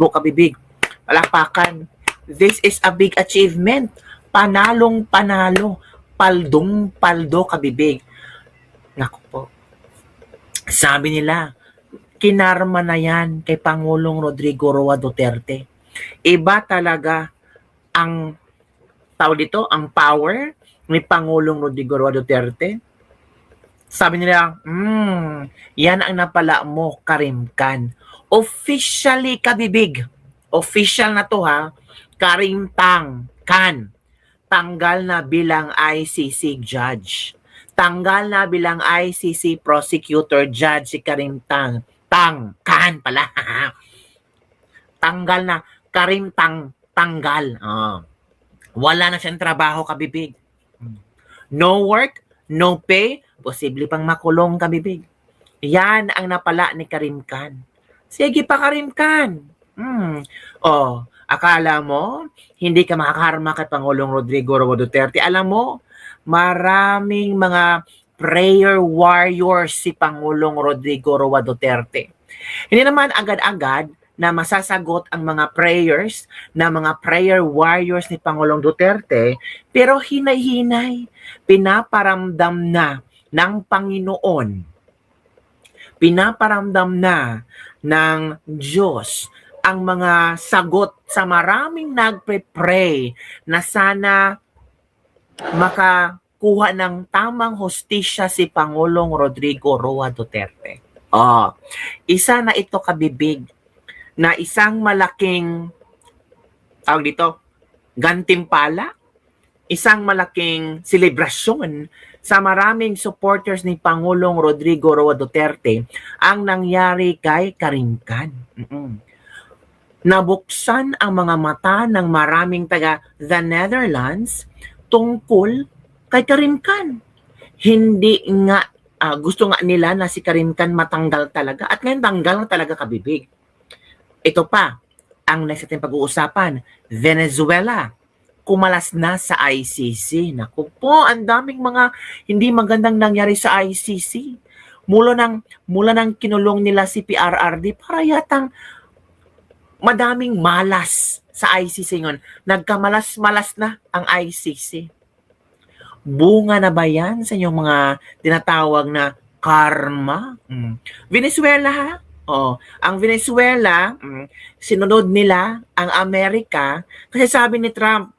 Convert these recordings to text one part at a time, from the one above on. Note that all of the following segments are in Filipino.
Go kabibig. Palakpakan. This is a big achievement. Panalong panalo. Paldong paldo kabibig. Naku po. Sabi nila, kinarma na yan kay Pangulong Rodrigo Roa Duterte. Iba talaga ang ang power ni Pangulong Rodrigo Roa Duterte. Sabi nila, yan ang napala mo, Karim Khan. Officially kabibig. Official na to ha. Karim Khan. Tanggal na bilang ICC judge. Tanggal na bilang ICC prosecutor judge si Karim Khan pala. Tanggal na. Karim tanggal. Wala na siyang trabaho, kabibig. No work, no pay, posible pang makulong, kabibig. Yan ang napala ni Karim Khan. Sige pa, Karim Khan. Akala mo, hindi ka makakarma kay Pangulong Rodrigo Roa Duterte. Alam mo, maraming mga prayer warriors si Pangulong Rodrigo Roa Duterte. Hindi naman agad-agad na masasagot ang mga prayers na mga prayer warriors ni Pangulong Duterte, pero hinay-hinay, pinaparamdam na ng Panginoon, pinaparamdam na ng Diyos ang mga sagot sa maraming nagpe-pray na sana makakuha ng tamang hustisya si Pangulong Rodrigo Roa Duterte. Isa na ito, kabibig, na isang malaking gantimpala, isang malaking selebrasyon sa maraming supporters ni Pangulong Rodrigo Roa Duterte ang nangyari kay Karim Khan. Nabuksan ang mga mata ng maraming taga the Netherlands tungkol kay Karim Khan. Hindi nga, gusto nga nila na si Karim Khan matanggal talaga, at ngayon tanggal na talaga, kabibig. Ito pa, ang next natin pag-uusapan, Venezuela, kumalas na sa ICC. Naku po, ang daming mga hindi magandang nangyari sa ICC. Mula ng kinulong nila si PRRD, para yatang madaming malas sa ICC ngayon. Nagkamalas-malas na ang ICC. Bunga na ba yan sa inyong mga tinatawag na karma? Venezuela ha? Ang Venezuela, sinunod nila ang Amerika kasi sabi ni Trump,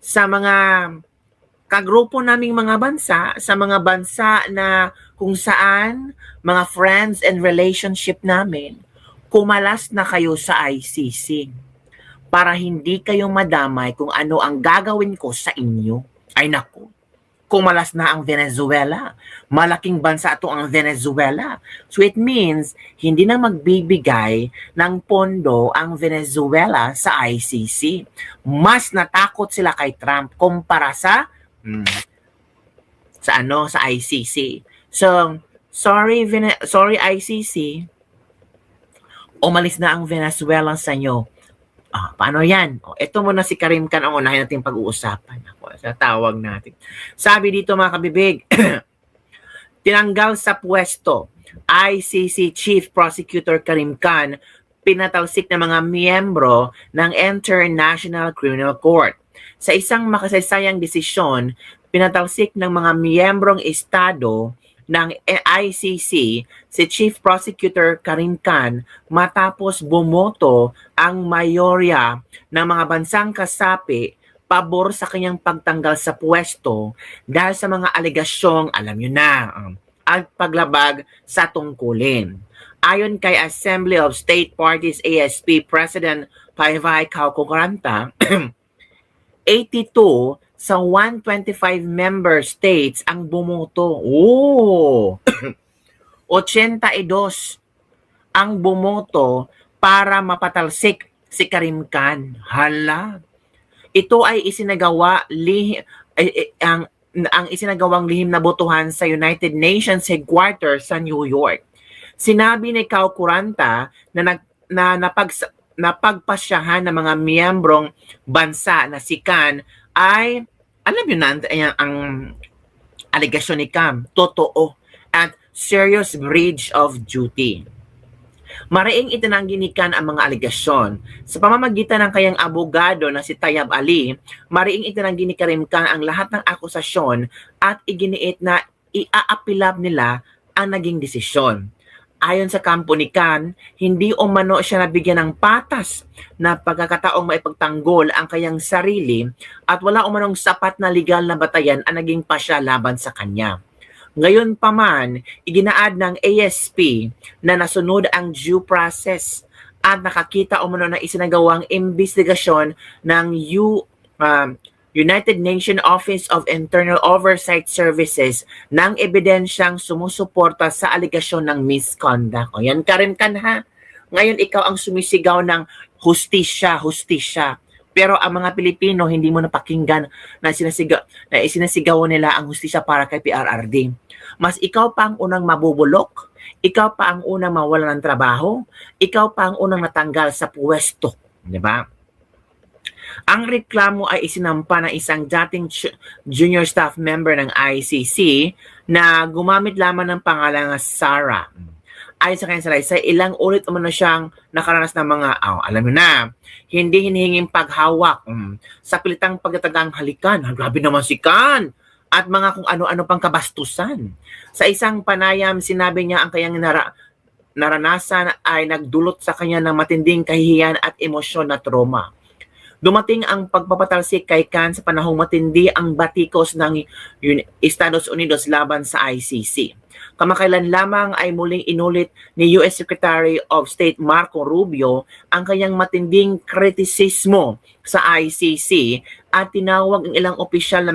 sa mga kagrupo naming mga bansa, sa mga bansa na kung saan mga friends and relationship namin, kumalas na kayo sa ICC para hindi kayo madamay kung ano ang gagawin ko sa inyo. Ay naku, kumalas na ang Venezuela. Malaking bansa ito ang Venezuela. So it means, hindi na magbibigay ng pondo ang Venezuela sa ICC. Mas natakot sila kay Trump kumpara sa ICC. So, sorry ICC, umalis na ang Venezuela sa inyo. Paano yan? Ito muna si Karim Khan ang unahin natin pag-uusapan. Sa tawag natin. Sabi dito, mga kabibig, tinanggal sa pwesto ICC Chief Prosecutor Karim Khan, pinatalsik ng mga miyembro ng International Criminal Court. Sa isang makasaysayang desisyon, pinatalsik ng mga miyembrong estado ng ICC si Chief Prosecutor Karim Khan matapos bumoto ang mayorya ng mga bansang kasapi pabor sa kanyang pagtanggal sa pwesto dahil sa mga alegasyong, alam nyo na, ang paglabag sa tungkulin. Ayon kay Assembly of State Parties ASP President Payvay Kaukuranta, 82 sa 125 member states ang bumoto. 82 ang bumoto para mapatalsik si Karim Khan. Hala. Ito ay ang isinagawang lihim na botohan sa United Nations headquarters sa New York. Sinabi ni Kaukuranta na napagpasyahan ng mga miyembrong bansa na si Khan ay, alam yun na, ang alegasyon ni Khan, totoo at serious breach of duty. Mariing itinanggi ni Khan ang mga alegasyon. Sa pamamagitan ng kanyang abogado na si Tayyab Ali, mariing itinanggi ni Karim Khan ang lahat ng akusasyon at iginiit na iaapilab nila ang naging desisyon. Ayon sa kampo ni Khan, hindi umano siya nabigyan ng patas na pagkakataong maipagtanggol ang kanyang sarili at wala umanong sapat na legal na batayan ang naging pasya laban sa kanya. Ngayon pa man, iginaad ng ASP na nasunod ang due process at nakakita umano na isinagawang investigasyon ng United Nations Office of Internal Oversight Services ng ebidensyang sumusuporta sa alegasyon ng misconduct. O yan ka rin ha. Ngayon ikaw ang sumisigaw ng hustisya, hustisya. Pero ang mga Pilipino hindi mo napakinggan na isinasigaw nila ang hustisya para kay PRRD. Mas ikaw pa ang unang mabubulok, ikaw pa ang unang mawalan ng trabaho, ikaw pa ang unang natanggal sa pwesto. Di ba? Ang reklamo ay isinampa ng isang dating junior staff member ng ICC na gumamit lamang ng pangalan ng Sarah. Ayon sa kanyang salaysay, ilang ulit umano siyang nakaranas ng mga, alam mo na, hindi hinihinging paghawak, sa pilitang pagtatagang halikan, grabe naman si Khan, at mga kung ano-ano pang kabastusan. Sa isang panayam, sinabi niya ang kanyang naranasan ay nagdulot sa kanya ng matinding kahihiyan at emosyon na trauma. Dumating ang pagpapatalsik kay Khan sa panahong matindi ang batikos ng Estados Unidos laban sa ICC. Kamakailan lamang ay muling inulit ni US Secretary of State Marco Rubio ang kanyang matinding kritisismo sa ICC at tinawag ang ilang opisyal na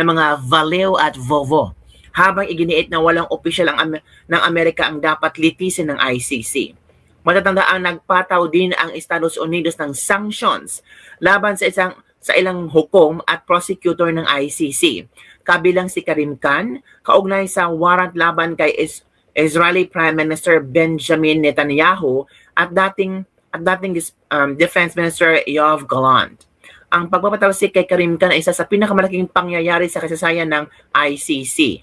mga Valeo at Vovo, habang iginiit na walang opisyal ng Amerika ang dapat litisin ng ICC. Matatandaang nagpataw din ang Estados Unidos ng sanctions laban sa ilang hukom at prosecutor ng ICC, kabilang si Karim Khan, kaugnay sa warrant laban kay Israeli Prime Minister Benjamin Netanyahu at dating Defense Minister Yoav Gallant. Ang pagpapatalsik kay Karim Khan ay isa sa pinakamalaking pangyayari sa kasaysayan ng ICC.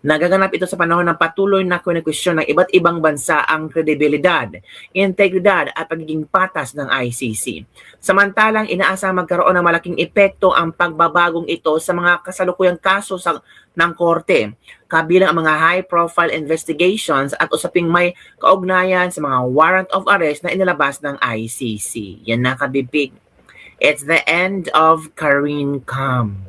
Nagaganap ito sa panahon ng patuloy na kwestiyon ng iba't ibang bansa ang kredibilidad, integridad at pagiging patas ng ICC. Samantalang inaasang magkaroon ng malaking epekto ang pagbabagong ito sa mga kasalukuyang kaso ng korte, kabilang ang mga high-profile investigations at usaping may kaugnayan sa mga warrant of arrest na inilabas ng ICC. Yan na kabibig. It's the end of Karim Khan.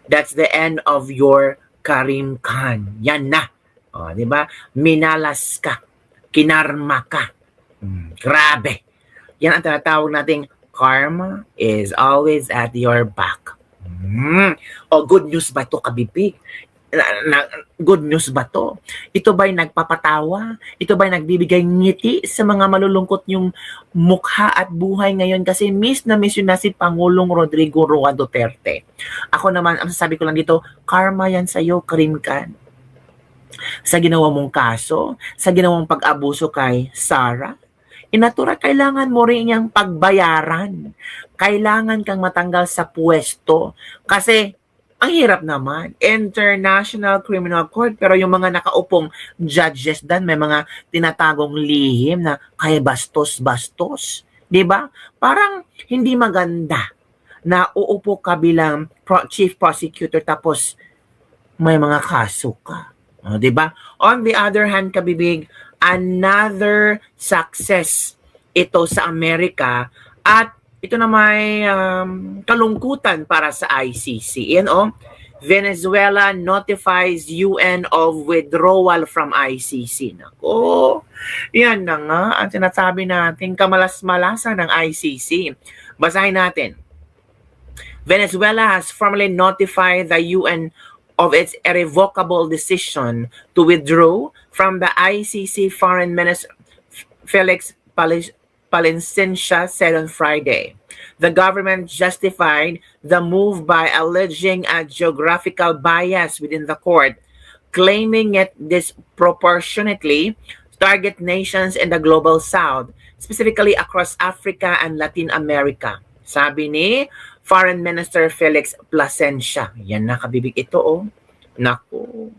That's the end of your Karim Khan. Yan na. O, di ba? Minalas ka. Kinarma ka. Grabe. Yan ang tinatawag nating karma is always at your back. O, good news ba ito, kabibig? Good news ba to? Ito ba'y nagpapatawa? Ito ba'y nagbibigay ngiti sa mga malulungkot yung mukha at buhay ngayon? Kasi miss na si Pangulong Rodrigo Roa Duterte. Ako naman, ang sasabi ko lang dito, karma yan sa'yo, Karim Khan. Sa ginawa mong kaso, sa ginawang pag-abuso kay Sarah, inatura, kailangan mo rin niyang pagbayaran. Kailangan kang matanggal sa pwesto. Kasi ang hirap naman, International Criminal Court, pero yung mga nakaupong judges dan may mga tinatagong lihim na kay bastos-bastos. Diba? Parang hindi maganda na uupo ka bilang chief prosecutor tapos may mga kaso ka. Diba? On the other hand, kabibig, another success ito sa Amerika at ito na may kalungkutan para sa ICC. Yan Venezuela notifies UN of withdrawal from ICC. Nako, yan na nga ang sinasabi natin, kamalas-malasan ng ICC. Basahin natin. Venezuela has formally notified the UN of its irrevocable decision to withdraw from the ICC. Foreign Minister Felix Palencia said on Friday. The government justified the move by alleging a geographical bias within the court, claiming it disproportionately target nations in the global south, specifically across Africa and Latin America. Sabi ni Foreign Minister Felix Plasencia. Yan na kabibig ito Naku.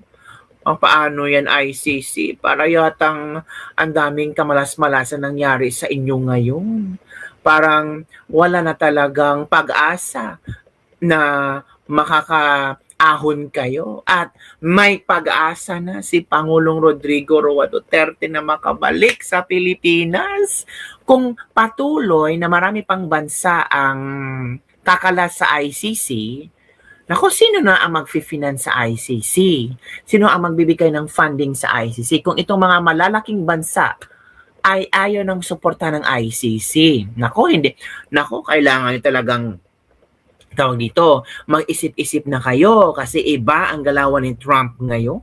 Paano yan ICC? Para yatang ang daming kamalas-malasan nangyari sa inyo ngayon. Parang wala na talagang pag-asa na makakaahon kayo at may pag-asa na si Pangulong Rodrigo Roa Duterte na makabalik sa Pilipinas. Kung patuloy na marami pang bansa ang kakalas sa ICC, nako, sino na ang mag-finance sa ICC? Sino ang magbibigay ng funding sa ICC? Kung itong mga malalaking bansa ay ayaw ng suporta ng ICC. Nako, hindi. Nako, kailangan nyo talagang tawag dito, mag-isip-isip na kayo kasi iba ang galawan ni Trump ngayon.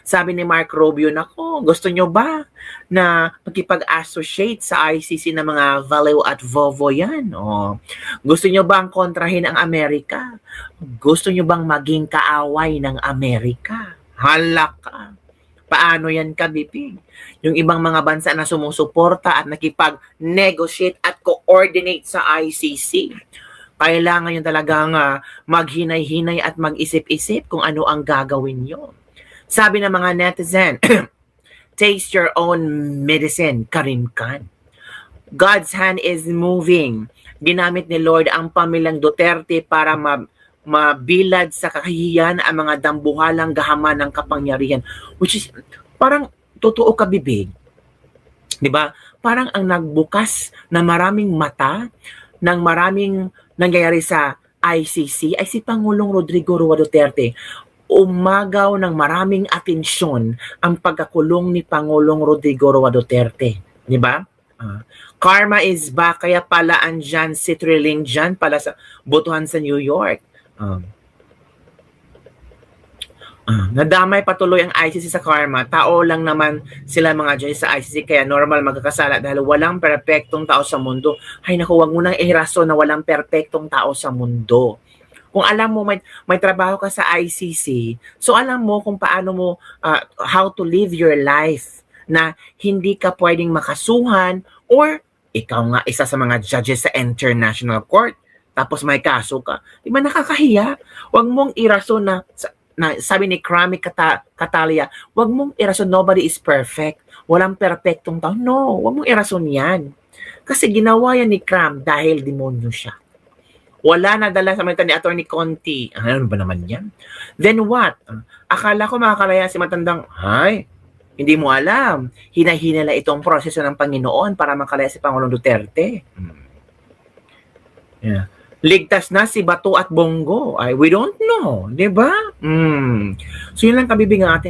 Sabi ni Mark Rubio, nako, gusto nyo ba na magkipag-associate sa ICC ng mga Valeo at Vovo yan? O, gusto nyo bang kontrahin ang Amerika? Gusto nyo bang maging kaaway ng Amerika? Hala ka. Paano yan kabibig? Yung ibang mga bansa na sumusuporta at nakipag-negotiate at coordinate sa ICC. Kailangan yun talagang maghinay-hinay at mag-isip-isip kung ano ang gagawin nyo. Sabi ng mga netizen, taste your own medicine, Karimkan. God's hand is moving. Ginamit ni Lord ang pamilyang Duterte para mabilad sa kahihiyan ang mga dambuhalang gahaman ng kapangyarihan. Which is, parang totoo kabibig. Diba? Parang ang nagbukas na maraming mata ng maraming nangyayari sa ICC ay si Pangulong Rodrigo Roa Duterte. Umagaw ng maraming atensyon ang pagkakulong ni Pangulong Rodrigo Roa Duterte. Di ba? Karma is back, kaya pala andyan si Trilling dyan pala sa botohan sa New York. Nadamay patuloy ang ICC sa karma. Tao lang naman sila mga judges sa ICC, kaya normal magkakasala dahil walang perpektong tao sa mundo. Ay naku, wag mo nang ihiraso na walang perpektong tao sa mundo. Kung alam mo may trabaho ka sa ICC, so alam mo kung paano mo how to live your life na hindi ka pwedeng makasuhan or ikaw nga isa sa mga judges sa International Court tapos may kaso ka. Di ba nakakahiya? Huwag mong iraso na sabi ni Krami Catalia, huwag mong iraso nobody is perfect. Walang perfectong tao. No, huwag mong irason yan. Kasi ginawa yan ni Kram dahil demonyo siya. Wala na dala sa mga ni Atty. Conti. Ano ba naman yan? Then what? Akala ko makakalaya si matandang, hindi mo alam. Hinahinala itong proseso ng Panginoon para makalaya si Pangulong Duterte. Yeah. Ligtas na si Bato at Bongo. We don't know. Diba? So yun lang kabibig ang atin.